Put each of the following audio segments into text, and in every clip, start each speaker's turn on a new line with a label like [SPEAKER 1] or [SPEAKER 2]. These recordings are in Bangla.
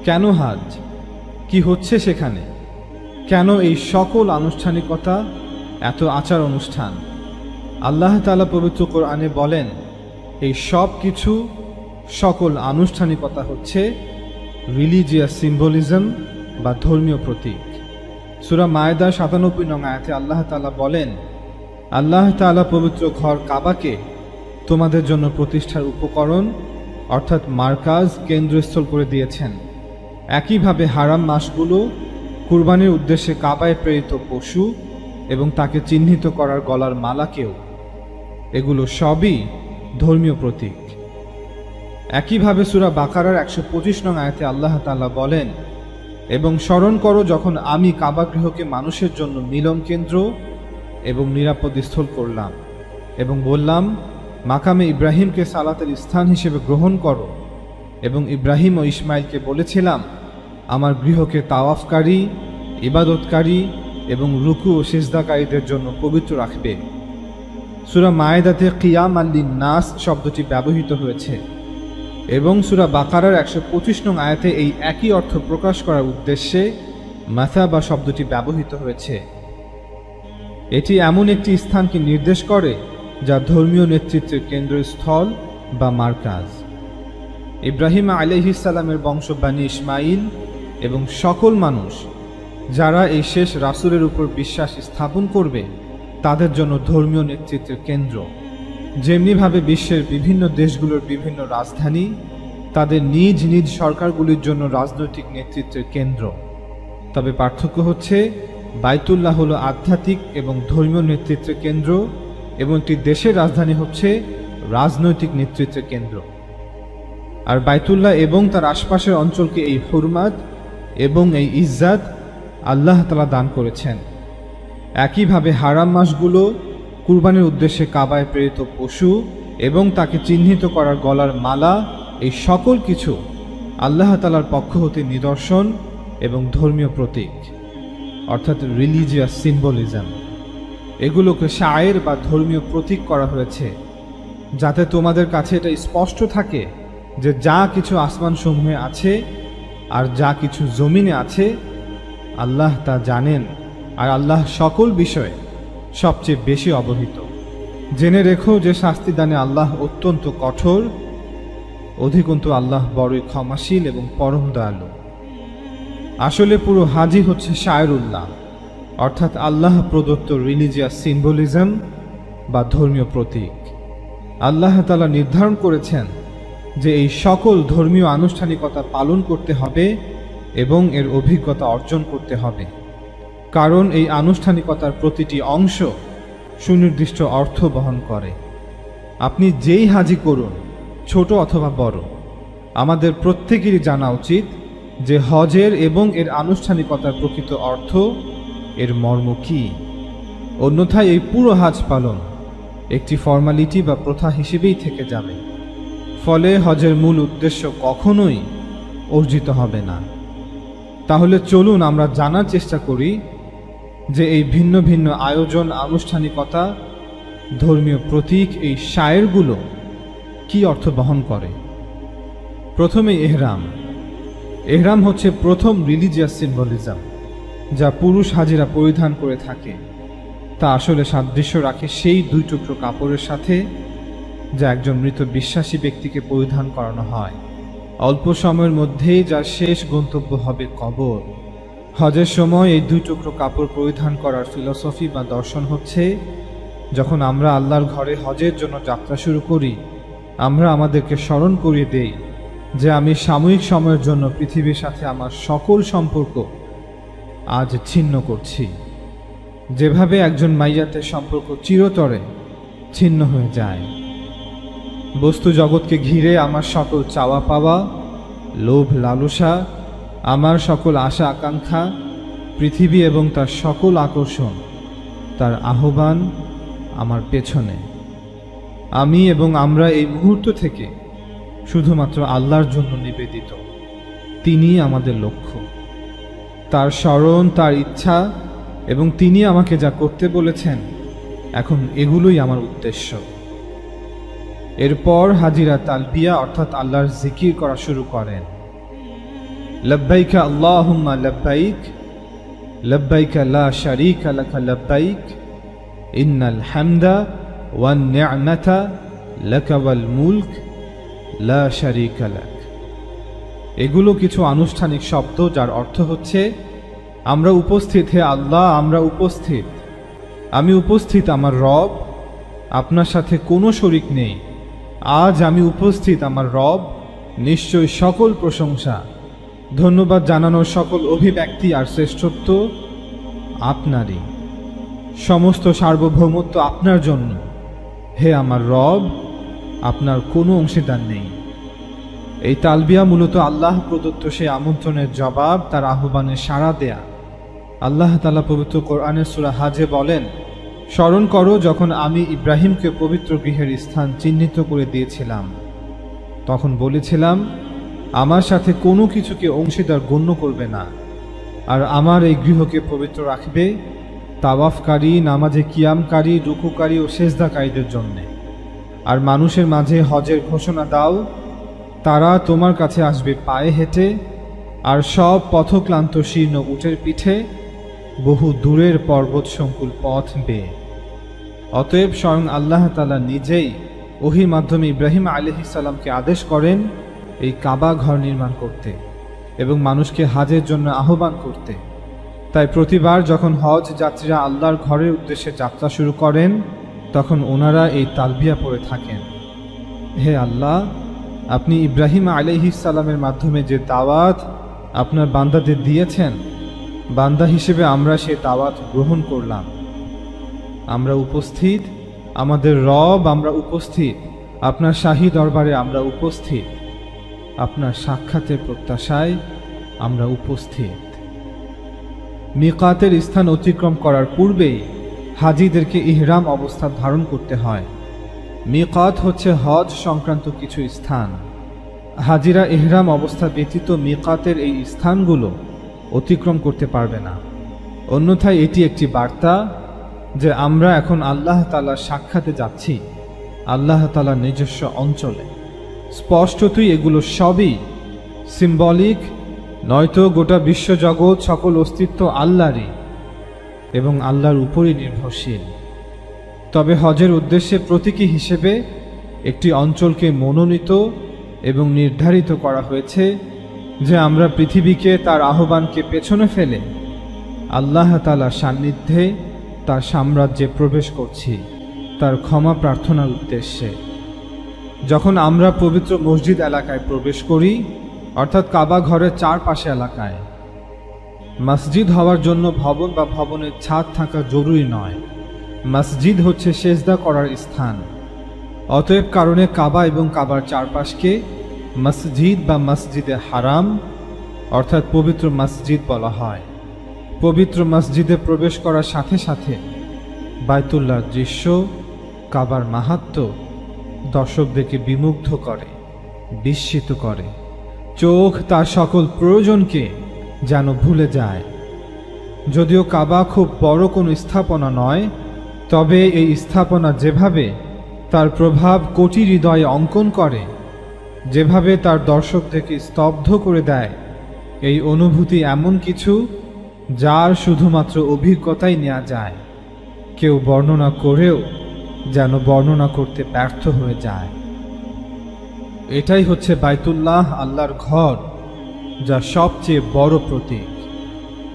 [SPEAKER 1] কেন হাজ, কি হচ্ছে সেখানে, কেন এই সকল আনুষ্ঠানিকতা, এত আচার অনুষ্ঠান? আল্লাহ তাআলা পবিত্র কোরআনে বলেন, এই সব কিছু, সকল আনুষ্ঠানিকতা হচ্ছে রিলিজিয়াস সিম্বলিজম বা ধর্মীয় প্রতীক। সূরা মায়েদার ৯৭ নং আয়াতে আল্লাহ তাআলা বলেন, আল্লাহ তাআলা পবিত্র ঘর কাবাকে তোমাদের জন্য প্রতিষ্ঠার উপকরণ অর্থাৎ মার্কাজ, কেন্দ্রস্থল করে দিয়েছেন। একইভাবে হারাম মাসগুলো, কুরবানির উদ্দেশ্যে কাবায় প্রেরিত পশু এবং তাকে চিহ্নিত করার গলার মালাকেও, এগুলো সবই ধর্মীয় প্রতীক। একইভাবে সূরা বাকারার ১২৫ নং আয়াতে আল্লাহ তাআলা বলেন, এবং স্মরণ করো যখন আমি কাবা গৃহকে মানুষের জন্য মিলন কেন্দ্র এবং নিরাপদ স্থল করলাম এবং বললাম, মাকামে ইব্রাহিমকে সালাতের স্থান হিসেবে গ্রহণ করো, এবং ইব্রাহিম ও ইসমাইলকে বলেছিলাম আমার গৃহকে তাওয়াফকারী, ইবাদতকারী এবং রুকু ও সিজদাকারীদের জন্য পবিত্র রাখবে। সূরা মায়েদাতে কিয়াম আল্লিন নাস শব্দটি ব্যবহৃত হয়েছে এবং সূরা বাকারার ১২৫ নং আয়াতে এই একই অর্থ প্রকাশ করার উদ্দেশ্যে মাসাবা শব্দটি ব্যবহৃত হয়েছে। এটি এমন একটি স্থানকে নির্দেশ করে যা ধর্মীয় নেতৃত্বের কেন্দ্রস্থল বা মার্কাজ। ইব্রাহিম আলাইহিস সালামের বংশ বানি ইসমাইল এবং সকল মানুষ যারা এই শেষ রাসূলের উপর বিশ্বাস স্থাপন করবে তাদের জন্য ধর্মীয় নেতৃত্বের কেন্দ্র। যেমনিভাবে বিশ্বের বিভিন্ন দেশগুলোর বিভিন্ন রাজধানী তাদের নিজ নিজ সরকারগুলির জন্য রাজনৈতিক নেতৃত্বের কেন্দ্র, তবে পার্থক্য হচ্ছে বাইতুল্লাহ হলো আধ্যাত্মিক এবং ধর্মীয় নেতৃত্বের কেন্দ্র এবং একটি দেশের রাজধানী হচ্ছে রাজনৈতিক নেতৃত্বের কেন্দ্র। আর বাইতুল্লাহ এবং তার আশপাশের অঞ্চলকে এই হুরমাত এবং এই ইজ্জাত আল্লাহ তাআলা দান করেছেন। একইভাবে হারাম মাসগুলো, কুরবানির উদ্দেশ্যে কাবায় প্রেরিত পশু এবং তাকে চিহ্নিত করার গলার মালা, এই সকল কিছু আল্লাহ তাআলার পক্ষ হতে নিদর্শন এবং ধর্মীয় প্রতীক অর্থাৎ রিলিজিয়াস সিম্বলিজম। এগুলোকে শায়ের বা ধর্মীয় প্রতীক করা হয়েছে যাতে তোমাদের কাছে এটা স্পষ্ট থাকে যে যা কিছু আসমান সমূহে আছে আর যা কিছু জমিনে আছে আল্লাহ তা জানেন, আর আল্লাহ সকল বিষয়ে সবচেয়ে বেশি অবহিত। জেনে রেখো যে শাস্তিদানে আল্লাহ অত্যন্ত কঠোর, অধিকন্তু আল্লাহ বড়ই ক্ষমাশীল এবং পরম দয়ালু। আসলে পুরো হাজি হচ্ছে শায়রুল্লাহ অর্থাৎ আল্লাহ প্রদত্ত রিলিজিয়াস সিম্বলিজম বা ধর্মীয় প্রতীক। আল্লাহ তাআলা নির্ধারণ করেছেন যে এই সকল ধর্মীয় আনুষ্ঠানিকতা পালন করতে হবে এবং এর অভিজ্ঞতা অর্জন করতে হবে, কারণ এই আনুষ্ঠানিকতার প্রতিটি অংশ সুনির্দিষ্ট অর্থ বহন করে। আপনি যেই হাজি করুন, ছোট অথবা বড়, আমাদের প্রত্যেকেরই জানা উচিত যে হজের এবং এর আনুষ্ঠানিকতার প্রকৃত অর্থ, এর মর্ম কী। অন্যথায় এই পুরো হাজ পালন একটি ফর্মালিটি বা প্রথা হিসেবেই থেকে যাবে, ফলে হজের মূল উদ্দেশ্য কখনোই অর্জিত হবে না। তাহলে চলুন আমরা জানার চেষ্টা করি যে এই ভিন্ন ভিন্ন আয়োজন, আনুষ্ঠানিকতা, ধর্মীয় প্রতীক, এই শায়েরগুলো কি অর্থ বহন করে। প্রথমে এহরাম। এহরাম হচ্ছে প্রথম রিলিজিয়াস সিম্বলিজম যা পুরুষ হাজিরা পরিধান করে থাকে। তা আসলে সাদৃশ্য রাখে সেই দুই টুকরো কাপড়ের সাথে যা একজন মৃত বিশ্বাসী ব্যক্তিকে পরিধান করানো হয় অল্প সময়ের মধ্যেই, যার শেষ গন্তব্য হবে কবর। হজের সময় এই দুই টুকরো কাপড় পরিধান করার ফিলসফি বা দর্শন হচ্ছে, যখন আমরা আল্লাহর ঘরে হজের জন্য যাত্রা শুরু করি, আমরা আমাদেরকে স্মরণ করিয়ে দেই যে আমি সাময়িক সময়ের জন্য পৃথিবীর সাথে আমার সকল সম্পর্ক আজ ছিন্ন করছি। যেভাবে একজন মাইয়াতের সম্পর্ক চিরতরে ছিন্ন হয়ে যায়। বস্তু জগৎকে ঘিরে আমার সকল চাওয়া পাওয়া, লোভ লালসা, আমার সকল আশা আকাঙ্ক্ষা, পৃথিবী এবং তার সকল আকর্ষণ, তার আহ্বান আমার পেছনে। আমি এবং আমরা এই মুহূর্ত থেকে শুধুমাত্র আল্লাহর জন্য নিবেদিত। তিনি আমাদের লক্ষ্য, তার স্মরণ, তার ইচ্ছা এবং তিনি আমাকে যা করতে বলেছেন, এখন এগুলোই আমার উদ্দেশ্য। এরপর হাজিরা তালবিয়া অর্থাৎ আল্লাহর জিকির করা শুরু করেন। লব্বাইক আল্লাহুম্মা লব্বাইক, লব্বাইক লা শারীকা লাকা লব্বাইক, ইন্নাল হামদা ওয়ান নি'মাতা লাকা ওয়াল মুলক লা শারীকা লাক। এগুলো কিছু আনুষ্ঠানিক শব্দ যার অর্থ হচ্ছে আমরা উপস্থিত, হে আল্লাহ আমরা উপস্থিত, আমি উপস্থিত আমার রব, আপনার সাথে কোনো শরিক নেই। আজ আমি উপস্থিত আমার রব, নিশ্চয় সকল প্রশংসা, ধন্যবাদ জানানোর সকল অভিব্যক্তি আর শ্রেষ্ঠত্ব আপনারই। সমস্ত সার্বভৌমত্ব আপনার জন্য, হে আমার রব, আপনার কোনো অংশীদার নেই। এই তালবিয়া মূলত আল্লাহ প্রদত্ত সেই আমন্ত্রণের জবাব, তার আহ্বানে সাড়া দেয়া। আল্লাহ তাআলা পবিত্র কোরআনের সূরা হাজে বলেন, স্মরণ করো যখন আমি ইব্রাহিমকে পবিত্র গৃহের স্থান চিহ্নিত করে দিয়েছিলাম, তখন বলেছিলাম আমার সাথে কোনো কিছুকে অংশীদার গণ্য করবে না, আর আমার এই গৃহকে পবিত্র রাখবে তাওয়াফকারী, নামাজে কিয়ামকারী, রুকুকারী ও সেজদাকারীদের জন্যে। আর মানুষের মাঝে হজের ঘোষণা দাও, তারা তোমার কাছে আসবে পায়ে হেঁটে, আর সব পথক্লান্ত শীর্ণ উটের পিঠে, বহু দূরের পর্বত সংকুল পথ বেয়ে। অতএব স্বয়ং আল্লাহ তাআলা নিজেই ওহীর মাধ্যমে ইব্রাহিম আলাইহিস সালামকে আদেশ করেন এই কাবা ঘর নির্মাণ করতে এবং মানুষকে হাজের জন্য আহ্বান করতে। তাই প্রতিবার যখন হজ যাত্রীরা আল্লাহর ঘরের উদ্দেশ্যে যাত্রা শুরু করেন, তখন ওনারা এই তালবিয়া পড়ে থাকেন, হে আল্লাহ, আপনি ইব্রাহিম আলাইহিস সালামের মাধ্যমে যে দাওয়াত আপনার বান্দাদের দিয়েছেন, বান্দা হিসেবে আমরা সেই দাওয়াত গ্রহণ করলাম। আমরা উপস্থিত, আমাদের রব আমরা উপস্থিত, আপনার শাহী দরবারে আমরা উপস্থিত, আপনার সাক্ষাতের প্রত্যাশায় আমরা উপস্থিত। মিকাতের স্থান অতিক্রম করার পূর্বেই হাজিদেরকে ইহরাম অবস্থা ধারণ করতে হয়। মিকাত হচ্ছে হজ সংক্রান্ত কিছু স্থান। হাজিরা ইহরাম অবস্থা ব্যতীত মিকাতের এই স্থানগুলো অতিক্রম করতে পারবে না। অন্যথায় এটি একটি বার্তা যে আমরা এখন আল্লাহ তাআলার সাক্ষাতে যাচ্ছি, আল্লাহ তাআলার নিজস্ব অঞ্চলে। স্পষ্টতই এগুলো সবই সিম্বলিক, নয়তো গোটা বিশ্বজগৎ সকল অস্তিত্ব আল্লাহরই এবং আল্লাহর উপরই নির্ভরশীল। তবে হজের উদ্দেশ্যে প্রতীকী হিসেবে একটি অঞ্চলকে মনোনীত এবং নির্ধারিত করা হয়েছে, যে আমরা পৃথিবীকে তার আহ্বানকে পেছনে ফেলে আল্লাহ তাআলার সান্নিধ্যে, তার সাম্রাজ্যে প্রবেশ করছি, তার ক্ষমা প্রার্থনার উদ্দেশ্যে। যখন আমরা পবিত্র মসজিদ এলাকায় প্রবেশ করি, অর্থাৎ কাবা ঘরের চারপাশে এলাকায়, মসজিদ হওয়ার জন্য ভবন বা ভবনের ছাদ থাকা জরুরি নয়। মসজিদ হচ্ছে সেজদা করার স্থান। অতএব কারণে কাবা এবং কাবার চারপাশকে মসজিদ বা মসজিদে হারাম অর্থাৎ পবিত্র মসজিদ বলা হয়। পবিত্র মসজিদে প্রবেশ করার সাথে সাথে বায়তুল্লাহর দৃশ্য, কাবার মাহাত্ম্য দর্শকদেরকে বিমুগ্ধ করে, বিস্মিত করে। চোখ তার সকল প্রয়োজনকে যেন ভুলে যায়। যদিও কাবা খুব বড় কোনো স্থাপনা নয়, তবে এই স্থাপনা যেভাবে তার প্রভাব কোটি হৃদয়ে অঙ্কন করে, যেভাবে তার দর্শকদেরকে স্তব্ধ করে দেয়, এই অনুভূতি এমন কিছু যার শুধুমাত্র অভিজ্ঞতাই নেওয়া যায়। কেউ বর্ণনা করেও যেন বর্ণনা করতে ব্যর্থ হয়ে যায়। এটাই হচ্ছে বায়তুল্লাহ, আল্লাহর ঘর, যা সবচেয়ে বড় প্রতীক,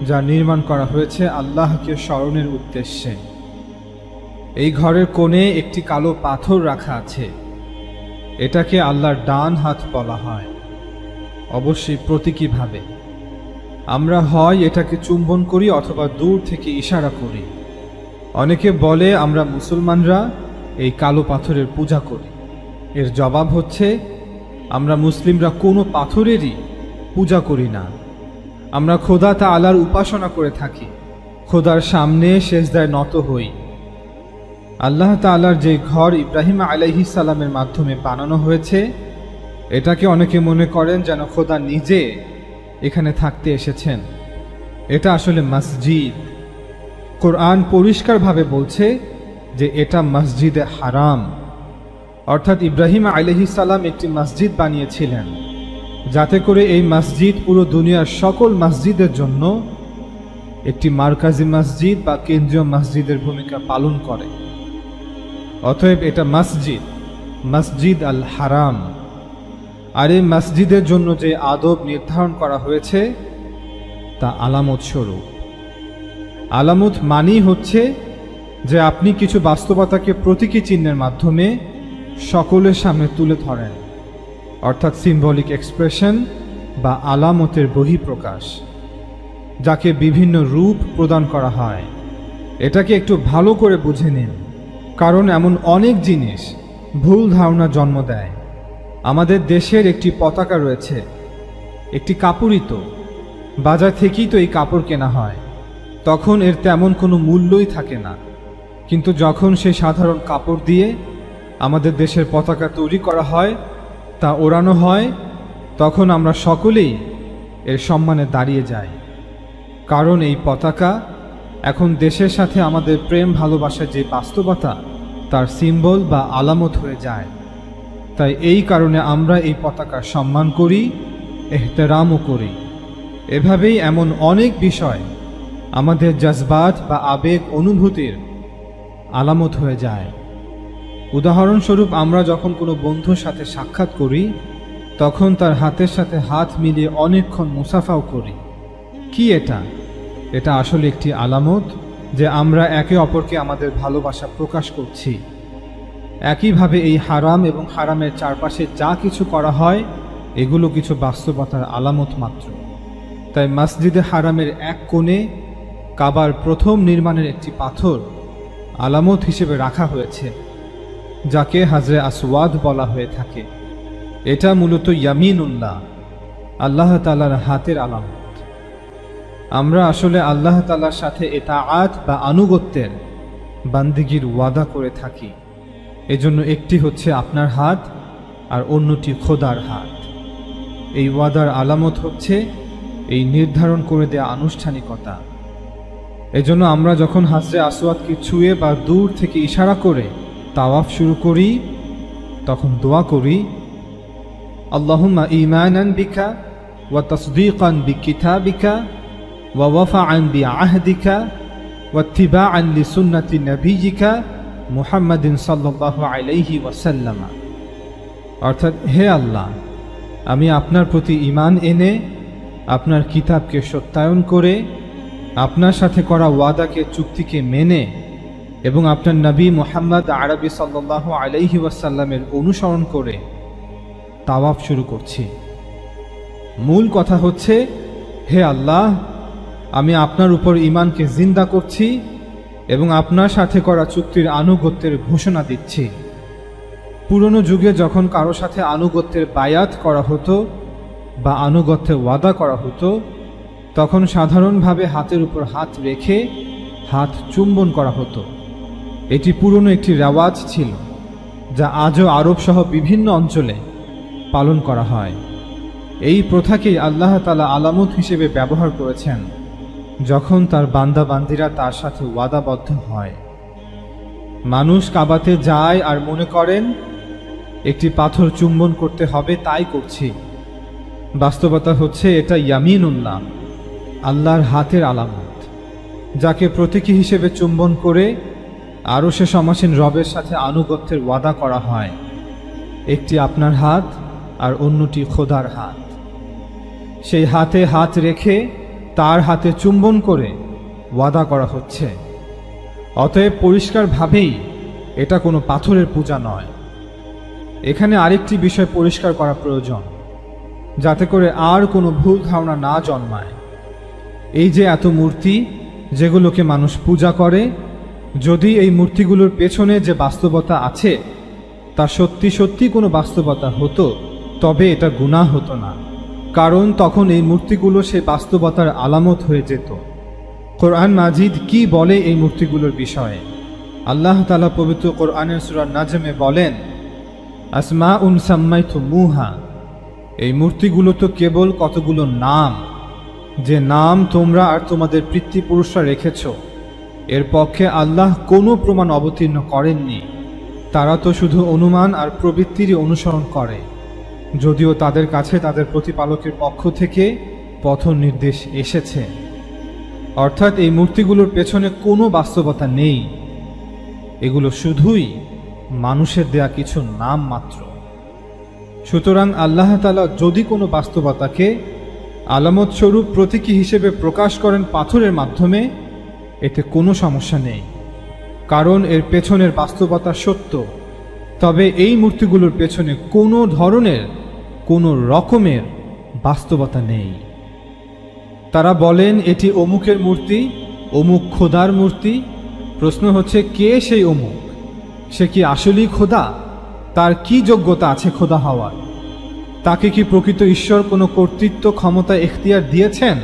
[SPEAKER 1] যা নির্মাণ করা হয়েছে আল্লাহকে স্মরণের উদ্দেশ্যে। এই ঘরের কোণে একটি কালো পাথর রাখা আছে। এটাকে আল্লাহর ডান হাত বলা হয়, অবশ্যই প্রতীকীভাবে। আমরা হয় এটাকে চুম্বন করি অথবা দূর থেকে ইশারা করি। অনেকে বলে আমরা মুসলমানরা এই কালো পাথরের পূজা করি। এর জবাব হচ্ছে, আমরা মুসলিমরা কোনো পাথরেরই পূজা করি না। আমরা খোদা তাআলার উপাসনা করে থাকি, খোদার সামনে সেজদায় নত হই। আল্লাহ তাআলার যে ঘর ইব্রাহিম আলাইহিস সালামের মাধ্যমে বানানো হয়েছে, এটাকে অনেকে মনে করেন যেন খোদা নিজে এখানে থাকতে এসেছেন। এটা আসলে মসজিদ। কোরআন পরিষ্কারভাবে বলছে যে এটা মসজিদে হারাম, অর্থাৎ ইব্রাহিম আলাইহিস সালাম একটি মসজিদ বানিয়েছিলেন। যাতে করে এই মসজিদ পুরো দুনিয়ার সকল মসজিদের জন্য একটি মারকাজি মসজিদ বা কেন্দ্রীয় মসজিদের ভূমিকা পালন করে। অতএব এটা মসজিদ, মসজিদ আল হারাম। আর এই মসজিদের জন্য যে আদব নির্ধারণ করা হয়েছে তা আলামত স্বরূপ। আলামত মানেই হচ্ছে যে আপনি কিছু বাস্তবতাকে প্রতীকী চিহ্নের মাধ্যমে সকলের সামনে তুলে ধরেন, অর্থাৎ সিম্বলিক এক্সপ্রেশন বা আলামতের বহিঃপ্রকাশ, যাকে বিভিন্ন রূপ প্রদান করা হয়। এটাকে একটু ভালো করে বুঝে নিন, কারণ এমন অনেক জিনিস ভুল ধারণা জন্ম দেয়। আমাদের দেশের একটি পতাকা রয়েছে, একটি কাপড়ই তো, বাজার থেকেই তো এই কাপড় কেনা হয়, তখন এর তেমন কোনো মূল্যই থাকে না। কিন্তু যখন সেই সাধারণ কাপড় দিয়ে আমাদের দেশের পতাকা তৈরি করা হয়, তা ওড়ানো হয়, তখন আমরা সকলেই এর সম্মানে দাঁড়িয়ে যাই। কারণ এই পতাকা এখন দেশের সাথে আমাদের প্রেম ভালোবাসার যে বাস্তবতা তার সিম্বল বা আলামত হয়ে যায়। তাই এই কারণে আমরা এই পতাকার সম্মান করি, এহতেরামও করি। এভাবেই এমন অনেক বিষয় আমাদের জজবাত বা আবেগ অনুভূতির আলামত হয়ে যায়। উদাহরণস্বরূপ, আমরা যখন কোনো বন্ধুর সাথে সাক্ষাৎ করি তখন তার হাতের সাথে হাত মিলিয়ে অনেকক্ষণ মুসাফাও করি। কি এটা? এটা আসলে একটি আলামত যে আমরা একে অপরকে আমাদের ভালোবাসা প্রকাশ করছি। একইভাবে এই হারাম এবং হারামের চারপাশে যা কিছু করা হয় এগুলো কিছু বাস্তবতার আলামত মাত্র। তাই মসজিদে হারামের এক কোণে কাবার প্রথম নির্মাণের একটি পাথর আলামত হিসেবে রাখা হয়েছে, যাকে হাজরে আসওয়াদ বলা হয়ে থাকে। এটা মূলত ইয়ামিনুল্লাহ, আল্লাহ তাআলার হাতের আলামত। আমরা আসলে আল্লাহ তাআলার সাথে ইতাআত বা আনুগত্যের বান্দিগির ওয়াদা করে থাকি। এজন্য একটি হচ্ছে আপনার হাত আর অন্যটি খোদার হাত। এই ওয়াদার আলামত হচ্ছে এই নির্ধারণ করে দেয়া আনুষ্ঠানিকতা। এজন্য আমরা যখন হাজরে আসওয়াদকে ছুঁয়ে বা দূর থেকে ইশারা করে তাওয়াফ শুরু করি, তখন দোয়া করি, আল্লাহুম্মা ঈমানান বিকা ওয়া তাসদীকান বিকিতাবিকা ওয়া ওয়াফাআন বিআহদিকা ওয়া ইত্তিবাআন লিসুন্নতি নবিয়িকা মুহাম্মাদিন সাল্লাল্লাহু আলাইহি ওয়াসাল্লাম। অর্থাৎ, হে আল্লাহ, আমি আপনার প্রতি ঈমান এনে আপনার কিতাবকে সত্যায়ন করে আপনার সাথে করা ওয়াদাকে, চুক্তিকে মেনে এবং আপনার নবী মুহাম্মদ আরবি সাল্লাল্লাহু আলাইহি ওয়াসাল্লামের অনুসরণ করে তাওয়াফ শুরু করছি। মূল কথা হচ্ছে, হে আল্লাহ, আমি আপনার উপর ঈমানকে জিন্দা করছি এবং আপনার সাথে করা চুক্তির আনুগত্যের ঘোষণা দিচ্ছি। পুরনো যুগে যখন কারো সাথে আনুগত্যের বায়াত করা হতো বা আনুগত্যের ওয়াদা করা হতো, তখন সাধারণভাবে হাতের উপর হাত রেখে হাত চুম্বন করা হতো। এটি পুরনো একটি রেওয়াজ ছিল, যা আজও আরব সহ বিভিন্ন অঞ্চলে পালন করা হয়। এই প্রথাকেই আল্লাহ তাআলা আলামত হিসেবে ব্যবহার করেছেন যখন তার বান্দা বান্দিরা তার সাথে ওয়াদাবদ্ধ হয়। মানুষ কাবাতে যায় আর মনে করেন একটি পাথর চুম্বন করতে হবে, তাই করছি। বাস্তবতা হচ্ছে এটা ইয়ামিনুল্লাহ, আল্লাহর হাতের আলামত, যাকে প্রতীকী হিসেবে চুম্বন করে আরশে সমাসীন রবের সাথে আনুগত্যের ওয়াদা করা হয়। একটি আপনার হাত আর অন্যটি খোদার হাত। সেই হাতে হাত রেখে তার হাতে চুম্বন করে ওয়াদা করা হচ্ছে। অতএব পরিষ্কারভাবেই এটা কোনো পাথরের পূজা নয়। এখানে আরেকটি বিষয় পরিষ্কার করা প্রয়োজন, যাতে করে আর কোনো ভুল ধারণা না জন্মায়। এই যে এত মূর্তি যেগুলোকে মানুষ পূজা করে, যদি এই মূর্তিগুলোর পেছনে যে বাস্তবতা আছে তা সত্যি সত্যি কোনো বাস্তবতা হতো, তবে এটা গুনাহ হতো না, কারণ তখন এই মূর্তিগুলো সে বাস্তবতার আলামত হয়ে যেত। কোরআন মাজিদ কি বলে এই মূর্তিগুলোর বিষয়ে? আল্লাহ তাআলা পবিত্র কোরআনের সূরা নাজমে বলেন, আসমাউন সাম্মাইতুমুহা, এই মূর্তিগুলো তো কেবল কতগুলো নাম, যে নাম তোমরা আর তোমাদের পিতৃপুরুষরা রেখেছ। এর পক্ষে আল্লাহ কোনো প্রমাণ অবতীর্ণ করেননি। তারা তো শুধু অনুমান আর প্রবৃত্তিরই অনুসরণ করে। যদিও তাদের কাছে তাদের প্রতিপালকের পক্ষ থেকে পথ নির্দেশ এসেছে। অর্থাৎ এই মূর্তিগুলোর পেছনে কোনো বাস্তবতা নেই, এগুলো শুধুই মানুষের দেয়া কিছু নাম মাত্র। সুতরাং আল্লাহ তাআলা যদি কোনো বাস্তবতাকে আলামত স্বরূপ প্রতীকী হিসেবে প্রকাশ করেন পাথরের মাধ্যমে, এতে কোনো সমস্যা নেই, কারণ এর পেছনের বাস্তবতা সত্য। তবে এই মূর্তিগুলোর পেছনে কোনো ধরনের কোনো রকমের বাস্তবতা নেই। তারা বলেন এটি অমুকের মূর্তি, অমুক খোদার মূর্তি। প্রশ্ন হচ্ছে, কে সেই অমুক? সে কি আসলেই খোদা? তার কি যোগ্যতা আছে খোদা হওয়ার? তাকে কি প্রকৃত ঈশ্বর কোনো কর্তৃত্ব, ক্ষমতা, এখতিয়ার দিয়েছেন?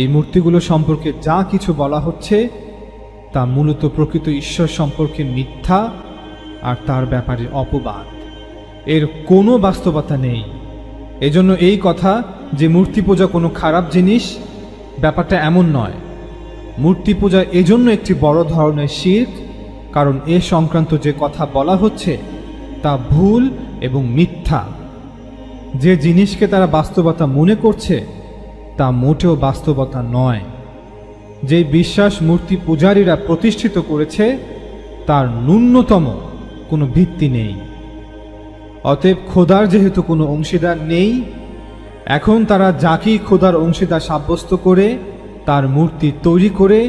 [SPEAKER 1] এই মূর্তিগুলো সম্পর্কে যা কিছু বলা হচ্ছে তা মূলত প্রকৃত ঈশ্বর সম্পর্কে মিথ্যা আর তার ব্যাপারে অপবাদ। এর কোনো বাস্তবতা নেই। এজন্য এই কথা যে মূর্তি পূজা কোনো খারাপ জিনিস, ব্যাপারটা এমন নয়। মূর্তি পূজা এজন্য একটি বড় ধরনের শিরক, কারণ এ সংক্রান্ত যে কথা বলা হচ্ছে তা ভুল এবং মিথ্যা। যে জিনিসকে তারা বাস্তবতা মনে করছে তা মোটেও বাস্তবতা নয়। যে বিশ্বাস মূর্তি পূজারীরা প্রতিষ্ঠিত করেছে তার ন্যূনতম কোনো ভিত্তি নেই। অতএব খোদার যেহেতু কোনো অংশীদার নেই, এখন তারা যাকেই খোদার অংশীদার সাব্যস্ত করে তার মূর্তি তৈরি করে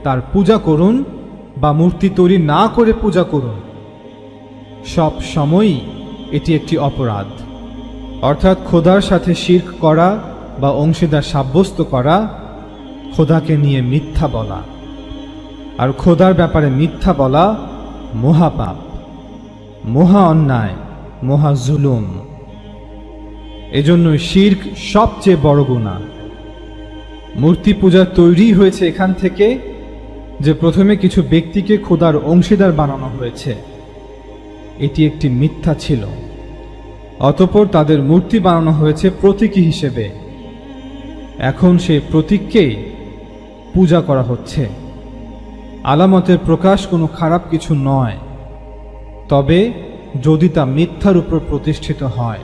[SPEAKER 1] তার পূজা করুন বা মূর্তি তৈরি না করে পূজা করুন, সব সময়ই এটি একটি অপরাধ। অর্থাৎ খোদার সাথে শিরক করা বা অংশীদার সাব্যস্ত করা, খোদাকে নিয়ে মিথ্যা বলা। আর খোদার ব্যাপারে মিথ্যা বলা মহাপাপ, মহা অন্যায়, মহা জুলুম। এজন্য শিরক সবচেয়ে বড় গুনাহ। মূর্তি পূজা তৈরি হয়েছে এখান থেকে যে প্রথমে কিছু ব্যক্তিকে খোদার অংশীদার বানানো হয়েছে। এটি একটি মিথ্যা ছিল। অতঃপর তাদের মূর্তি বানানো হয়েছে প্রতীকী হিসেবে। এখন সেই প্রতীককেই পূজা করা হচ্ছে। আলামতের প্রকাশ কোনো খারাপ কিছু নয়, তবে যদি তা মিথ্যার উপর প্রতিষ্ঠিত হয়।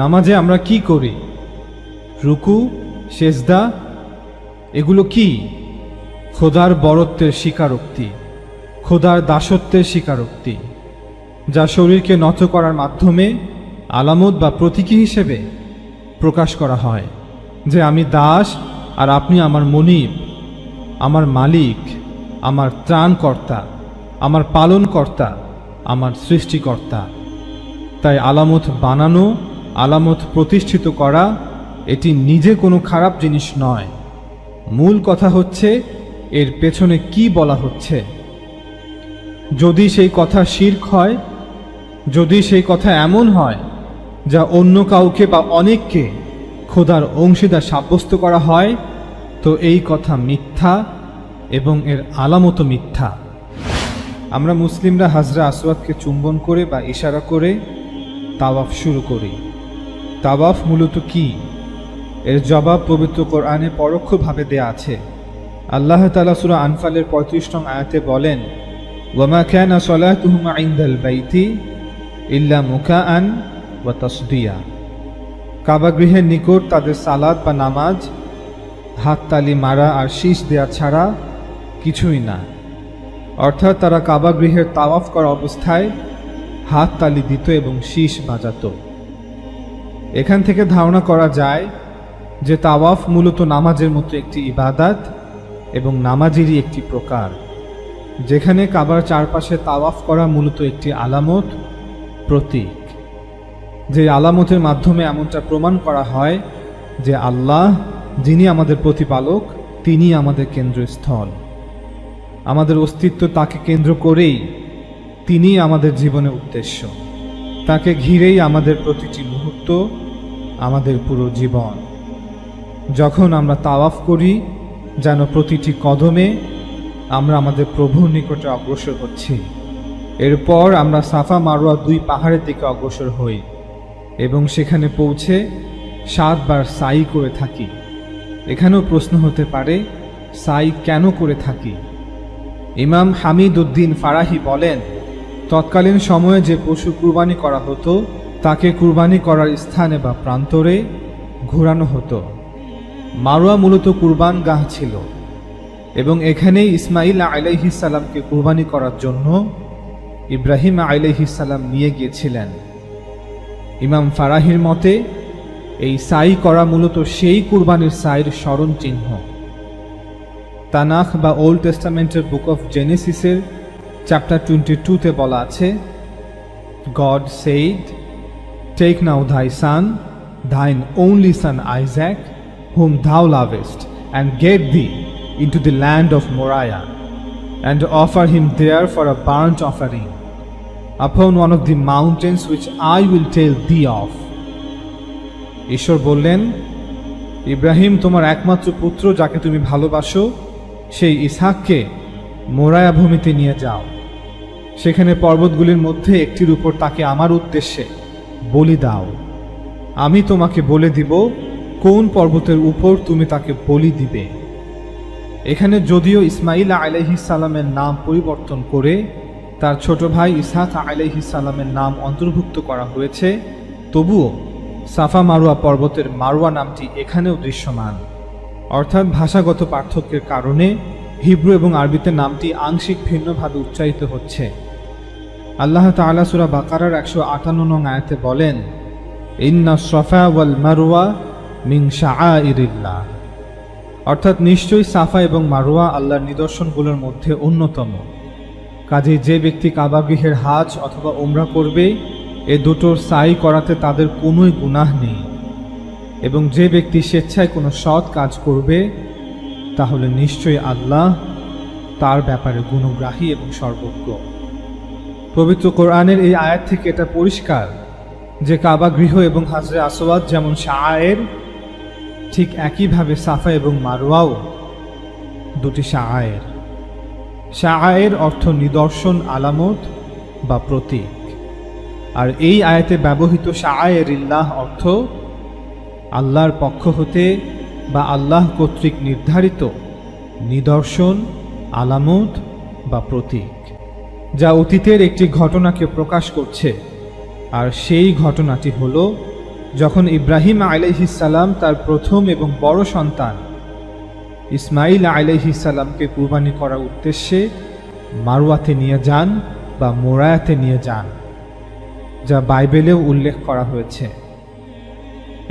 [SPEAKER 1] নামাজে আমরা কি করি? রুকু, সেজদা, এগুলো কি? খোদার বরত্বের স্বীকারোক্তি, খোদার দাসত্বের স্বীকারোক্তি, যা শরীরকে নত করার মাধ্যমে আলামত বা প্রতীকী হিসেবে প্রকাশ করা হয় যে আমি দাস আর আপনি আমার মনিব, আমার মালিক, আমার ত্রাণকর্তা, আমার পালনকর্তা, আমার সৃষ্টিকর্তা। তাই আলামত বানানো, আলামত প্রতিষ্ঠিত করা এটি নিজে কোনো খারাপ জিনিস নয়। মূল কথা হচ্ছে এর পেছনে কি বলা হচ্ছে। যদি সেই কথা শিরক হয়, যদি সেই কথা এমন হয় যা অন্য কাউকে বা অনেককে খোদার অংশীদার সাব্যস্ত করা হয়, তো এই কথা মিথ্যা এবং এর আলামত মিথ্যা। আমরা মুসলিমরা হাজরা আসওয়াদকে চুম্বন করে বা ইশারা করে তাওয়াফ শুরু করি। তাওয়াফ মূলত কি? এর জবাব পবিত্র কোরআনে পরোক্ষভাবে দেয়া আছে। আল্লাহ তাআলা সূরা আনফালের ৩৫ নং আয়াতে বলেন, ওয়ামা কানা সালাতুহুম ইনদাল বাইতি ইল্লা মুকাআন ওয়া তাসদিয়া। কাবা গৃহের নিকট তাদের সালাত বা নামাজ হাততালি মারা আর শীষ দেয়া ছাড়া কিছুই না। অর্থাৎ তারা কাবা গৃহের তাওয়াফ করা অবস্থায় হাততালি দিত এবং শীষ বাজাত। এখান থেকে ধারণা করা যায় যে তাওয়াফ মূলত নামাজের মতো একটি ইবাদাত এবং নামাজেরই একটি প্রকার, যেখানে কাবার চারপাশে তাওয়াফ করা মূলত একটি আলামত, প্রতীক। যে আলামতের মাধ্যমে এমনটা প্রমাণ করা হয় যে আল্লাহ, যিনি আমাদের প্রতিপালক, তিনি আমাদের কেন্দ্রস্থল। আমাদের অস্তিত্ব তাকে কেন্দ্র করেই, তিনি আমাদের জীবনের উদ্দেশ্য। তাকে ঘিরেই আমাদের প্রতিটি মুহূর্ত, আমাদের পুরো জীবন। যখন আমরা তাওয়াফ করি, যেন প্রতিটি কদমে আমরা আমাদের প্রভুর নিকটে অগ্রসর হচ্ছি। এরপর আমরা সাফা মারওয়া 2 পাহাড়ের দিকে অগ্রসর হই এবং সেখানে পৌঁছে 7 বার সাই করে থাকি। এখানেও প্রশ্ন হতে পারে, সাই কেন করে থাকি? ইমাম হামিদ উদ্দিন ফারাহি বলেন, তৎকালীন সময়ে যে পশু কুরবানি করা হতো তাকে কুরবানি করার স্থানে বা প্রান্তরে ঘোরানো হতো। মারওয়া মূলত কুরবান গাহ ছিল এবং এখানেই ইসমাইল আলাইহিস সালামকে কুরবানি করার জন্য ইব্রাহিম আলাইহিস সালাম নিয়ে গিয়েছিলেন। ইমাম ফারাহির মতে এই সাই করা মূলত সেই কুরবানির সাইর স্মরণ চিহ্ন। তানাখ বা ওল্ড টেস্টামেন্টের বুক অফ জেনেসিসের চ্যাপ্টার 22-তে বলা আছে, God said, Take now thy son, thine only son Isaac, whom thou lovest, and get thee into the land of Moriah, and offer him there for a burnt offering, upon one of the mountains which I will tell thee of. ঈশ্বর বললেন, ইব্রাহিম, তোমার একমাত্র পুত্র যাকে তুমি ভালোবাসো সেই ইসহাককে মোরায়া ভূমিতে নিয়ে যাও। সেখানে পর্বতগুলির মধ্যে একটির উপর তাকে আমার উদ্দেশ্যে বলি দাও। আমি তোমাকে বলে দিব কোন পর্বতের উপর তুমি তাকে বলি দিবে। এখানে যদিও ইসমাইল আলাইহিস সালামের নাম পরিবর্তন করে তার ছোট ভাই ইসহাক আলাইহিস সালামের নাম অন্তর্ভুক্ত করা হয়েছে, তবুও সাফা মারওয়া পর্বতের মারওয়া নামটি এখানেও দৃশ্যমান। অর্থাৎ ভাষাগত পার্থক্যের কারণে হিব্রু এবং আরবিতে নামটি আংশিক ভিন্নভাবে উচ্চারিত হচ্ছে। আল্লাহ তাআলা সূরা বাকারার 158 নং আয়াতে বলেন, ইন্না সাফা ওয়াল মারওয়া মিন শাআইরিল্লাহ, অর্থাৎ নিশ্চয়ই সাফা এবং মারওয়া আল্লাহর নিদর্শনগুলোর মধ্যে অন্যতম। কাজেই যে ব্যক্তি কাবা গৃহের হাজ অথবা উমরা করবে, এ দুটোর সাই করাতে তাদের কোনোই গুনাহ নেই। এবং যে ব্যক্তি স্বেচ্ছায় কোনো সৎ কাজ করবে, তাহলে নিশ্চয়ই আল্লাহ তার ব্যাপারে গুণগ্রাহী এবং সর্বজ্ঞ। পবিত্র কোরআনের এই আয়াত থেকে এটা পরিষ্কার যে কাবা গৃহ এবং হাজরে আসওয়াদ যেমন শাআয়ের, ঠিক একইভাবে সাফা এবং মারওয়াও দুটি শাআয়ের। শাআয়ের অর্থ নিদর্শন, আলামত বা প্রতীক। আর এই আয়াতে ব্যবহৃত শাআয়েরিল্লাহ অর্থ আল্লাহর পক্ষ হতে বা আল্লাহ কর্তৃক নির্ধারিত নিদর্শন, আলামত বা প্রতীক, যা অতীতের একটি ঘটনাকে প্রকাশ করছে। আর সেই ঘটনাটি হল যখন ইব্রাহিম আলাইহিস সালাম তার প্রথম এবং বড় সন্তান ইসমাইল আলাইহিস সালামকে কুরবানি করার উদ্দেশ্যে মারওয়াতে নিয়ে যান বা মোরায়াতে নিয়ে যান, যা বাইবেলেও উল্লেখ করা হয়েছে।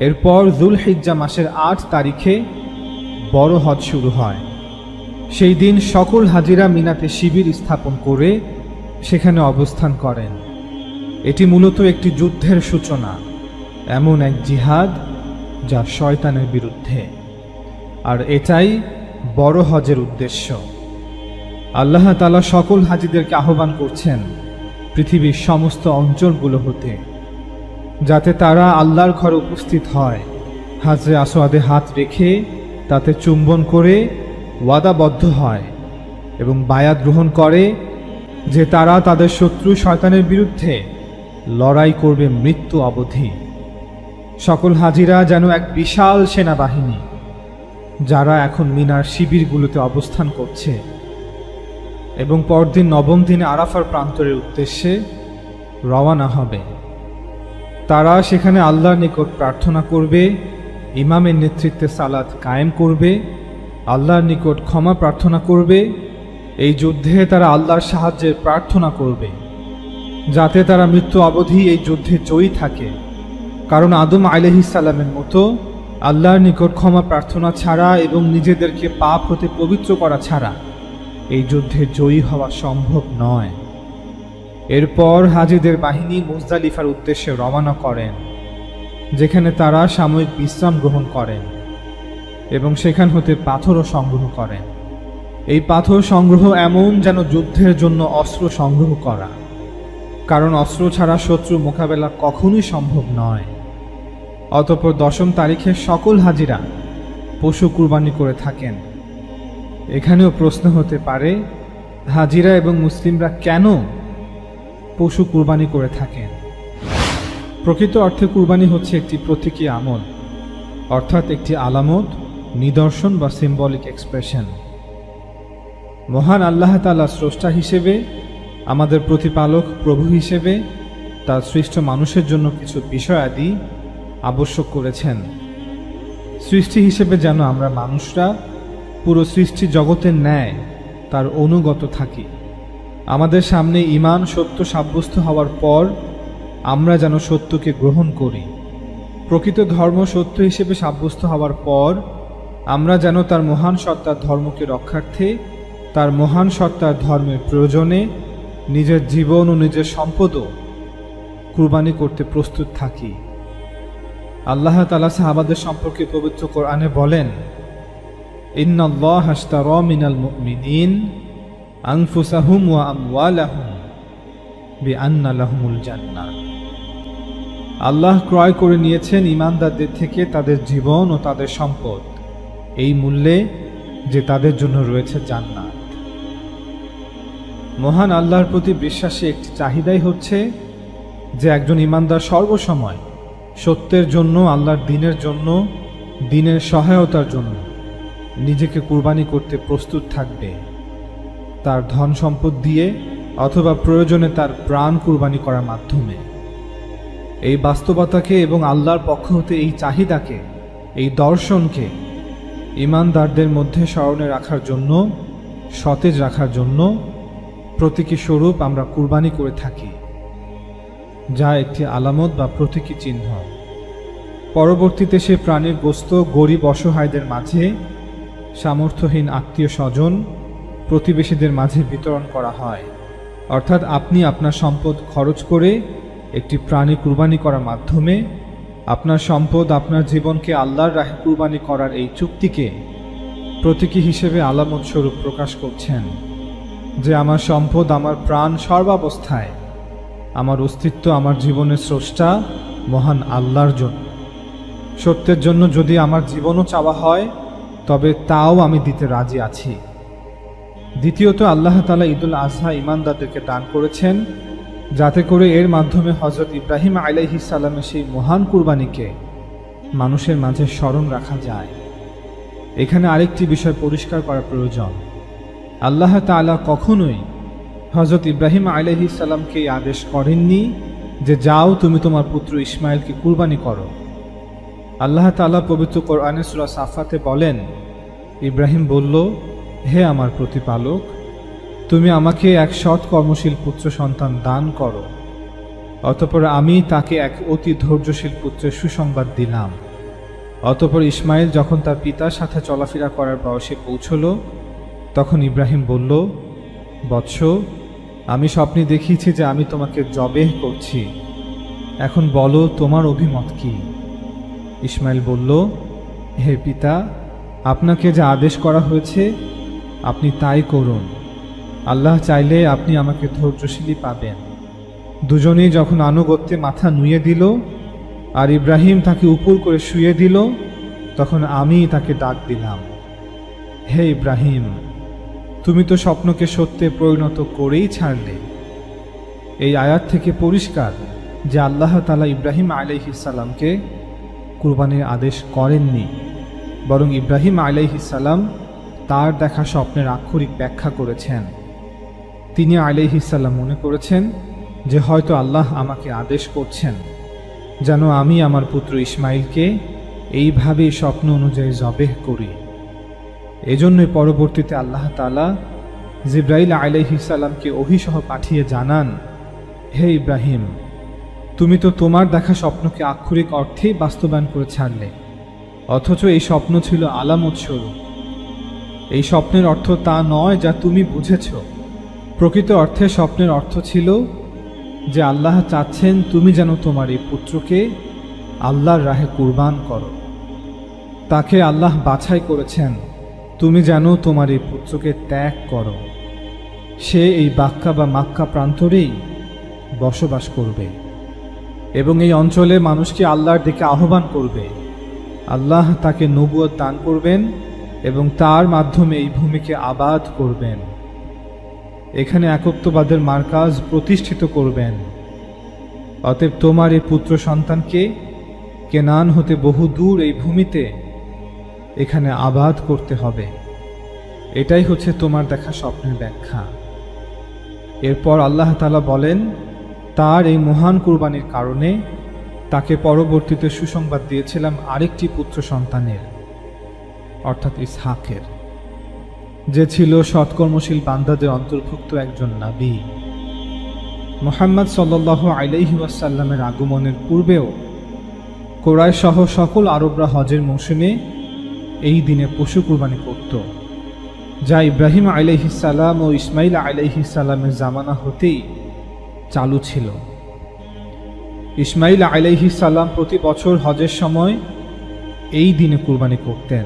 [SPEAKER 1] এরপর যুলহিজ্জা মাসের 8 তারিখে বড় হজ শুরু হয়। সেই দিন সকল হাজিরা মিনাতে শিবির স্থাপন করে সেখানে অবস্থান করেন। এটি মূলত একটি যুদ্ধের সূচনা, এমন এক জিহাদ যা শয়তানের বিরুদ্ধে। আর এটাই বড় হজের উদ্দেশ্য। আল্লাহ তাআলা সকল হাজিদেরকে আহ্বান করছেন পৃথিবীর সমস্ত অঞ্চলগুলো হতে, যাতে তারা আল্লাহর ঘরে উপস্থিত হয়, হাজরে আসওয়াদে হাত রেখে তাতে চুম্বন করে ওয়াদাবদ্ধ হয় এবং বায়াত গ্রহণ করে যে তারা তাদের শত্রু শয়তানের বিরুদ্ধে লড়াই করবে মৃত্যু অবধি। সকল হাজিরা যেন এক বিশাল সেনাবাহিনী, যারা এখন মিনার শিবিরগুলোতে অবস্থান করছে এবং পরদিন 9ম দিনে আরাফার প্রান্তরের উদ্দেশ্যে রওয়ানা হবে। তারা সেখানে আল্লাহর নিকট প্রার্থনা করবে, ইমামের নেতৃত্বে সালাত কায়েম করবে, আল্লাহর নিকট ক্ষমা প্রার্থনা করবে। এই যুদ্ধে তারা আল্লাহর সাহায্যের প্রার্থনা করবে, যাতে তারা মৃত্যু অবধি এই যুদ্ধে জয়ী থাকে। কারণ আদম আলাইহিস সালামের মতো আল্লাহর নিকট ক্ষমা প্রার্থনা ছাড়া এবং নিজেদেরকে পাপ হতে পবিত্র করা ছাড়া এই যুদ্ধে জয়ী হওয়া সম্ভব নয়। এরপর হাজিদের বাহিনী মুজদালিফার উদ্দেশ্যে রওনা করেন, যেখানে তারা সাময়িক বিশ্রাম গ্রহণ করেন এবং সেখান হতে পাথরও সংগ্রহ করেন। এই পাথর সংগ্রহ এমন যেন যুদ্ধের জন্য অস্ত্র সংগ্রহ করা, কারণ অস্ত্র ছাড়া শত্রু মোকাবেলা কখনোই সম্ভব নয়। অতঃপর 10ম তারিখে সকল হাজিরা পশু কুরবানি করে থাকেন। এখানেও প্রশ্ন হতে পারে, হাজিরা এবং মুসলিমরা কেন পশু কুরবানি করে থাকেন? প্রকৃত অর্থে কুরবানি হচ্ছে একটি প্রতীকী আমল, অর্থাৎ একটি আলামত, নিদর্শন বা সিম্বলিক এক্সপ্রেশন। মহান আল্লাহ তাআলা স্রষ্টা হিসেবে, আমাদের প্রতিপালক প্রভু হিসেবে তার সৃষ্ট মানুষের জন্য কিছু বিষয়াদি আবশ্যক করেছেন। সৃষ্টি হিসেবে যেন আমরা মানুষরা পুরো সৃষ্টি জগতের ন্যায় তার অনুগত থাকি। আমাদের সামনে ঈমান সত্য সাব্যস্ত হওয়ার পর আমরা যেন সত্যকে গ্রহণ করি। প্রকৃত ধর্ম সত্য হিসেবে সাব্যস্ত হওয়ার পর আমরা যেন তার মহান সত্তার ধর্মকে রক্ষার্থে তার মহান সত্তার ধর্মের প্রয়োজনে নিজের জীবন ও নিজের সম্পদও কুরবানি করতে প্রস্তুত থাকি। আল্লাহ তাআলা সাহাবাদের সম্পর্কে পবিত্র কোরআনে বলেন, ইন্নাল্লাহা আশতারা মিনাল মুমিনিন আনফুসাহুম ওয়া আমওয়ালাহুম বিআন্না লাহুমুল জান্নাহ। আল্লাহ ক্রয় করে নিয়েছেন ঈমানদারদের থেকে তাদের জীবন ও তাদের সম্পদ এই মূল্যে যে তাদের জন্য রয়েছে জান্নাত। মহান আল্লাহর প্রতি বিশ্বাসী একটি চাহিদাই হচ্ছে যে একজন ঈমানদার সর্বসময় সত্যের জন্য, আল্লাহর দ্বীনের জন্য, দ্বীনের সহায়তার জন্য নিজেকে কুরবানি করতে প্রস্তুত থাকবে, তার ধন সম্পদ দিয়ে অথবা প্রয়োজনে তার প্রাণ কুরবানি করার মাধ্যমে। এই বাস্তবতাকে এবং আল্লাহর পক্ষ হতে এই চাহিদাকে, এই দর্শনকে ঈমানদারদের মধ্যে স্মরণে রাখার জন্য, সতেজ রাখার জন্য প্রতীকী স্বরূপ আমরা কুরবানি করে থাকি, যা একটি আলামত বা প্রতীকী চিহ্ন। পরবর্তীতে সে প্রাণীর গোশত গরিব অসহায়দের মাঝে, সামর্থ্যহীন আত্মীয় স্বজন, প্রতিবেশীদের মাঝে বিতরণ করা হয়। অর্থাৎ আপনি আপনার সম্পদ খরচ করে একটি প্রাণী কুরবানি করার মাধ্যমে আপনার সম্পদ, আপনার জীবনকে আল্লাহর রাহে কুরবানি করার এই চুক্তিকে প্রতীকী হিসেবে আলামত স্বরূপ প্রকাশ করছেন যে আমার সম্পদ, আমার প্রাণ সর্বাবস্থায়, আমার অস্তিত্ব, আমার জীবনের স্রষ্টা মহান আল্লাহর জন্য। সত্যের জন্য যদি আমার জীবনও চাওয়া হয় তবে তাও আমি দিতে রাজি আছি। দ্বিতীয়ত, আল্লাহ তাআলা ঈদুল আজহা ঈমানদারদেরকে দান করেছেন যাতে করে এর মাধ্যমে হযরত ইব্রাহিম আলাইহিস সালামের সেই মহান কুরবানিকে মানুষের মাঝে স্মরণ রাখা যায়। এখানে আরেকটি বিষয় পরিষ্কার করা প্রয়োজন। আল্লাহ তাআলা কখনোই হযরত ইব্রাহিম আলাইহিস সালামকে আদেশ করেননি যে যাও তুমি তোমার পুত্র ইসমাইলকে কুরবানি করো। আল্লাহ তাআলা পবিত্র কোরআনে সূরা সাফাতে বলেন, ইব্রাহিম বলল, হে আমার প্রতিপালক, তুমি আমাকে এক সৎ কর্মশীল পুত্র সন্তান দান করো। অতঃপর আমি তাকে এক অতি ধৈর্যশীল পুত্রের সুসংবাদ দিলাম। অতঃপর ইসমাইল যখন তার পিতার সাথে চলাফেরা করার বয়সে পৌঁছল, তখন ইব্রাহিম বলল, বৎস, আমি স্বপ্নে দেখিয়েছি যে আমি তোমাকে জবেহ করছি, এখন বলো তোমার অভিমত কি? ইসমাইল বলল, হে পিতা, আপনাকে যা আদেশ করা হয়েছে আপনি তাই করুন। আল্লাহ চাইলে আপনি আমাকে ধৈর্যশীলই পাবেন। দুজনেই যখন আনুগত্যে মাথা নুয়ে দিল আর ইব্রাহিম তাকে উপর করে শুয়ে দিল, তখন আমি তাকে ডাক দিলাম, হে ইব্রাহিম, তুমি তো স্বপ্নকে সত্যে পরিণত করেই ছাড়লে। এই আয়াত থেকে পরিষ্কার যে আল্লাহ তাআলা ইব্রাহিম আলাইহিস সালামকে কুরবানির আদেশ করেননি, বরং ইব্রাহিম আলাইহিস সালাম তার দেখা স্বপ্নের আক্ষরিক ব্যাখ্যা করেছেন। তিনি আলাইহিস সালাম মনে করেছেন যে হয়তো আল্লাহ আমাকে আদেশ করছেন যেন আমি আমার পুত্র ইসমাইলকে এইভাবেই স্বপ্ন অনুযায়ী জবেহ করি। এজন্যই পরবর্তীতে আল্লাহ তাআলা জিবরাইল আলাইহিস সালামকে ওহীসহ পাঠিয়ে জানান, হে ইব্রাহিম, তুমি তো তোমার দেখা স্বপ্নকে আক্ষরিক অর্থেই বাস্তবায়ন করে ছাড়লে, অথচ এই স্বপ্ন ছিল আলামত স্বরূপ। এই স্বপ্নের অর্থ তা নয় যা তুমি বুঝেছ। প্রকৃত অর্থে স্বপ্নের অর্থ ছিল যে আল্লাহ চাচ্ছেন তুমি যেন তোমার এই পুত্রকে আল্লাহর রাহে কুরবান করো। তাকে আল্লাহ বাছাই করেছেন তুমি যেন তোমার এই পুত্রকে ত্যাগ করো। সে এই বাক্কা বা মাক্কা প্রান্তরেই বসবাস করবে এবং এই অঞ্চলে মানুষকে আল্লাহর দিকে আহ্বান করবে। আল্লাহ তাকে নবুয়ত দান করবেন এবং তার মাধ্যমে এই ভূমিকে আবাদ করবেন। এখানে একত্ববাদের মার্কাজ প্রতিষ্ঠিত করবেন। অতএব তোমার এই পুত্র সন্তানকে কেনান হতে বহু দূর এই ভূমিতে এখানে আবাদ করতে হবে। এটাই হচ্ছে তোমার দেখা স্বপ্নের ব্যাখ্যা। এরপর আল্লাহ তাআলা বলেন, তার এই মহান কুরবানির কারণে তাকে পরবর্তীতে সুসংবাদ দিয়েছিলাম আরেকটি পুত্র সন্তানের, অর্থাৎ ইসহাকের, যে ছিল সৎকর্মশীল বান্দাদের অন্তর্ভুক্ত একজন নবী। মুহাম্মদ সাল্লাল্লাহু আলাইহি ওয়াসাল্লামের আগমনের পূর্বেও কুরাইশ সহ সকল আরবরা হজের মৌসুমে এই দিনে পশু কুরবানি করত, যা ইব্রাহিম আলাইহিস সালাম ও ইসমাইল আলাইহিস সালামের জামানা হতেই চালু ছিল। ইসমাইল আলাইহিস সালাম প্রতি বছর হজের সময় এই দিনে কুরবানি করতেন,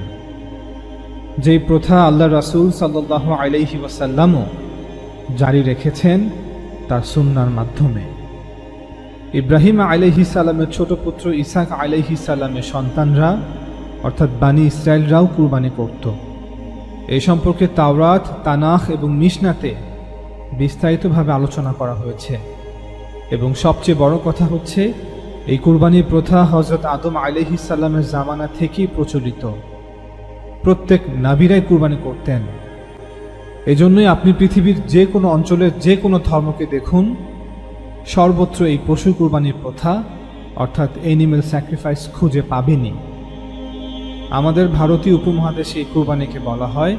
[SPEAKER 1] যেই প্রথা আল্লাহ রাসূল সাল্লাল্লাহু আলাইহি ওয়াসাল্লামও জারি রেখেছেন তার সুন্নাহর মাধ্যমে। ইব্রাহিম আলাইহিস সালামের ছোট পুত্র ইসহাক আলাইহিস সালামের সন্তানরা অর্থাৎ বানি ইসরায়েলরাও কুরবানি করত। এই সম্পর্কে তাওরাত, তানাখ এবং মিশনাতে বিস্তারিতভাবে আলোচনা করা হয়েছে। এবং সবচেয়ে বড় কথা হচ্ছে, এই কুরবানির প্রথা হযরত আদম আলাইহিস সালামের জামানা থেকেই প্রচলিত। প্রত্যেক নবীরাই কুরবানি করতেন। এজন্যই আপনি পৃথিবীর যে কোনো অঞ্চলের যে কোনো ধর্মকে দেখুন, সর্বত্র এই পশু কুরবানির প্রথা অর্থাৎ অ্যানিম্যাল স্যাক্রিফাইস খুঁজে পাবেনই। আমাদের ভারতীয় উপমহাদেশে এই কুরবানিকে বলা হয়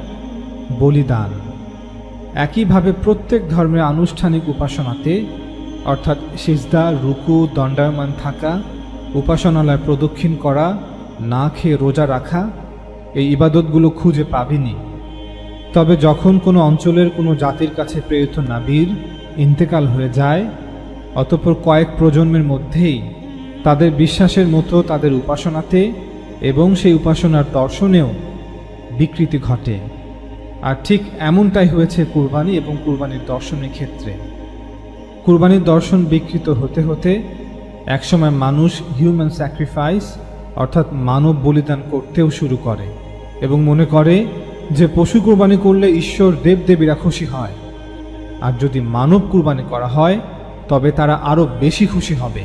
[SPEAKER 1] বলিদান। একইভাবে প্রত্যেক ধর্মের আনুষ্ঠানিক উপাসনাতে অর্থাৎ সিজদা, রুকু, দণ্ডায়মান থাকা, উপাসনালয় প্রদক্ষিণ করা, না খেয়ে রোজা রাখা, এই ইবাদতগুলো খুঁজে পাবেনি। তবে যখন কোনো অঞ্চলের কোনো জাতির কাছে প্রেরিত নবীর ইন্তেকাল হয়ে যায়, অতঃপর কয়েক প্রজন্মের মধ্যেই তাদের বিশ্বাসের মতো তাদের উপাসনাতে এবং সেই উপাসনার দর্শনেও বিকৃতি ঘটে। আর ঠিক এমনটাই হয়েছে কুরবানি এবং কুরবানির দর্শনের ক্ষেত্রে। কুরবানির দর্শন বিকৃত হতে হতে একসময় মানুষ হিউম্যান স্যাক্রিফাইস অর্থাৎ মানব বলিদান করতেও শুরু করে এবং মনে করে যে পশু কুরবানি করলে ঈশ্বর দেবদেবীরা খুশি হয়, আর যদি মানব কুরবানি করা হয় তবে তারা আরও বেশি খুশি হবে।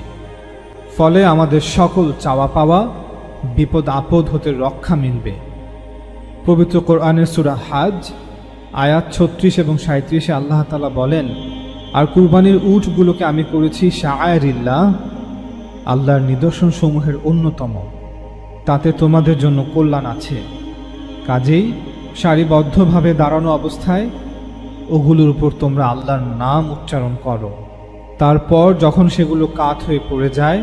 [SPEAKER 1] ফলে আমাদের সকল চাওয়া পাওয়া, বিপদ আপদ হতে রক্ষা মিলবে। পবিত্র কোরআনের সূরা হজ আয়াত 36 এবং 37 আল্লাহ তাআলা বলেন, আর কুরবানির উটগুলোকে আমি করেছি শাআইরিল্লাহ, আল্লাহর নিদর্শন সমূহের অন্যতম, তাতে তোমাদের জন্য কল্যাণ আছে। কাজেই সারিবদ্ধভাবে দাঁড়ানো অবস্থায় ওগুলোর উপর তোমরা আল্লাহর নাম উচ্চারণ করো। তারপর যখন সেগুলো কাত হয়ে পড়ে যায়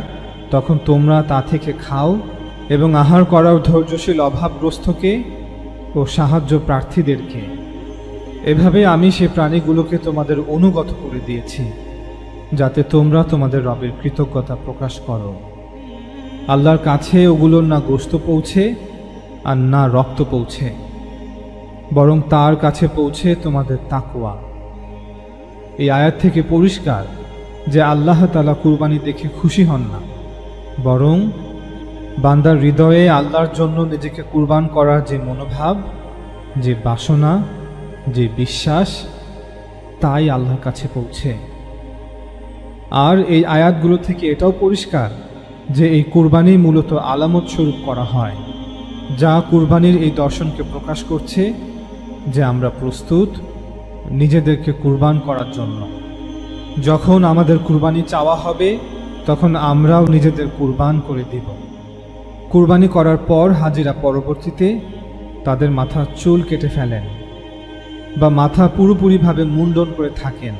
[SPEAKER 1] তখন তোমরা তা থেকে খাও এবং আহার করার ধৈর্যশীল অভাবগ্রস্তকে ও সাহায্য প্রার্থীদেরকে। এভাবে আমি সে প্রাণীগুলোকে তোমাদের অনুগত করে দিয়েছি, যাতে তোমরা তোমাদের রবের কৃতজ্ঞতা প্রকাশ করো। আল্লাহর কাছে ওগুলোর না গোশত পৌঁছে আর না রক্ত পৌঁছে, বরং তার কাছে পৌঁছে তোমাদের তাকওয়া। এই আয়াত থেকে পরিষ্কার যে আল্লাহ তাআলা কুরবানি দেখে খুশি হন না, বরং বান্দার হৃদয়ে আল্লাহর জন্য নিজেকে কুরবান করার যে মনোভাব, যে বাসনা, যে বিশ্বাস, তাই আল্লাহর কাছে পৌঁছে। আর এই আয়াতগুলো থেকে এটাও পরিষ্কার যে এই কুরবানি মূলত আলামত স্বরূপ করা হয়, যা কুরবানির এই দর্শনকে প্রকাশ করছে যে আমরা প্রস্তুত নিজেদেরকে কুরবান করার জন্য। যখন আমাদের কুরবানি চাওয়া হবে তখন আমরাও নিজেদের কুরবান করে দিব। কুরবানি করার পর হাজিরা পরবর্তীতে তাদের মাথার চুল কেটে ফেলেন বা মাথা পুরোপুরিভাবে মুন্ডন করে থাকেন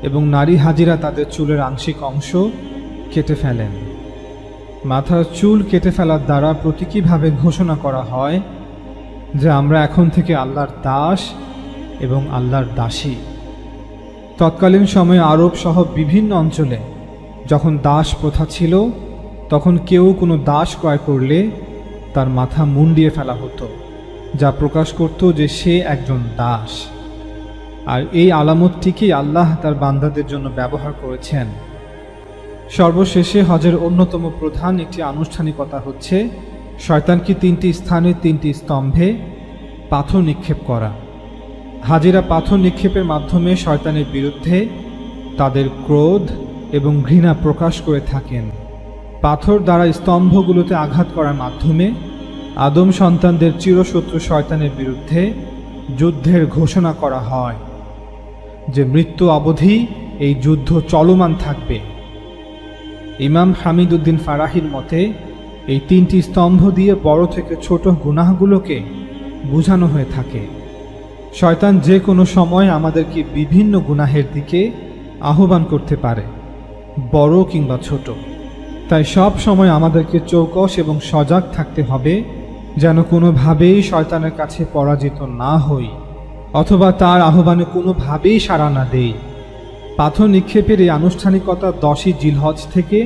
[SPEAKER 1] এবং নারী হাজিরা তাদের চুলের আংশিক অংশ কেটে ফেলেন। মাথার চুল কেটে ফেলার দ্বারা প্রতীকীভাবে ঘোষণা করা হয় যে আমরা এখন থেকে আল্লাহর দাস এবং আল্লাহর দাসী। তৎকালীন সময়ে আরব সহ বিভিন্ন অঞ্চলে যখন দাস প্রথা ছিল, তখন কেউ কোনো দাস ক্রয় করলে তার মাথা মুন্ডিয়ে ফেলা হতো, যা প্রকাশ করত যে সে একজন দাস। আর এই আলামতটিকেই আল্লাহ তার বান্দাদের জন্য ব্যবহার করেছেন। সর্বশেষে হজের অন্যতম প্রধান একটি আনুষ্ঠানিকতা হচ্ছে শয়তানকে 3টি স্থানে 3টি স্তম্ভে পাথর নিক্ষেপ করা। হাজিরা পাথর নিক্ষেপের মাধ্যমে শয়তানের বিরুদ্ধে তাদের ক্রোধ এবং ঘৃণা প্রকাশ করে থাকেন। পাথর দ্বারা স্তম্ভগুলোতে আঘাত করার মাধ্যমে আদম সন্তানদের চিরশত্রু শয়তানের বিরুদ্ধে যুদ্ধের ঘোষণা করা হয়, যে মৃত্যু অবধি এই যুদ্ধ চলমান থাকবে। ইমাম হামিদ উদ্দিন ফারাহির মতে এই তিনটি স্তম্ভ দিয়ে বড় থেকে ছোট গুনাহগুলোকে বোঝানো হয়ে থাকে। শয়তান যে কোনো সময় আমাদেরকে বিভিন্ন গুনাহের দিকে আহ্বান করতে পারে, বড় কিংবা ছোট। তাই সব সময় আমাদেরকে চৌকস এবং সজাগ থাকতে হবে, যেন কোনোভাবেই শয়তানের কাছে পরাজিত না হই অথবা তার আহ্বানে কোনোভাবেই সাড়া না দেই। পাথর নিক্ষেপের এই আনুষ্ঠানিকতা 10ই জিলহজ থেকে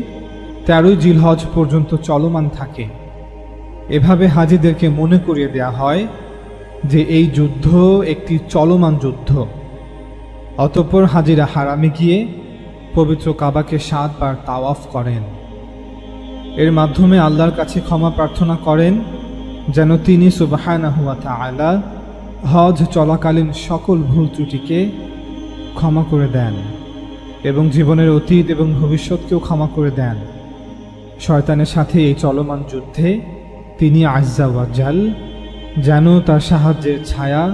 [SPEAKER 1] 13ই জিলহজ পর্যন্ত চলমান থাকে। এভাবে হাজিদেরকে মনে করিয়ে দেয়া হয় যে এই যুদ্ধ একটি চলমান যুদ্ধ। অতঃপর হাজিরা হারামে গিয়ে পবিত্র কাবাকে 7 বার তাওয়াফ করেন। এর মাধ্যমে আল্লাহর কাছে ক্ষমা প্রার্থনা করেন যেন তিনি সুবহানাহু ওয়া তাআলা হজ চলাকালীন সকল ভুল ত্রুটিকে ক্ষমা করে দেন এবং জীবনের অতীত এবং ভবিষ্যৎকেও ক্ষমা করে দেন। শয়তানের সাথে এই চলমান যুদ্ধে তিনি আজ্জা ওয়া জাল যেন তার সাহায্যের ছায়া,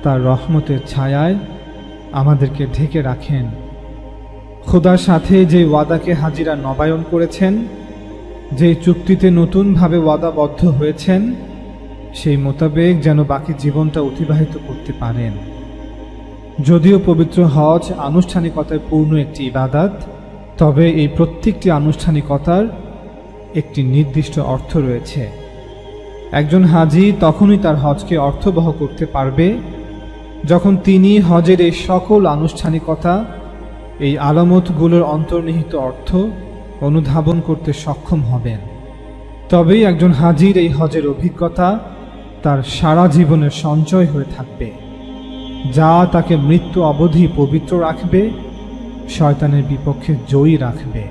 [SPEAKER 1] তার রহমতের ছায়ায় আমাদেরকে ঢেকে রাখেন। খোদার সাথে যে ওয়াদাকে হাজিরা নবায়ন করেছেন, যে চুক্তিতে নতুনভাবে ওয়াদাবদ্ধ হয়েছেন, সেই মোতাবেক যেন বাকি জীবনটা অতিবাহিত করতে পারেন। যদিও পবিত্র হজ আনুষ্ঠানিকতায় পূর্ণ একটি ইবাদত, তবে এই প্রত্যেকটি আনুষ্ঠানিকতার একটি নির্দিষ্ট অর্থ রয়েছে। একজন হাজি তখনই তার হজকে অর্থবহ করতে পারবে যখন তিনি হজের এই সকল আনুষ্ঠানিকতা, এই আলামতগুলোর অন্তর্নিহিত অর্থ অনুধাবন করতে সক্ষম হবেন। তবেই একজন হাজির এই হজের অভিজ্ঞতা তার সারা জীবনের সঞ্চয় হয়ে থাকবে, যা তাকে মৃত্যু অবধি পবিত্র রাখবে, শয়তানের বিপক্ষে জয়ী রাখবে।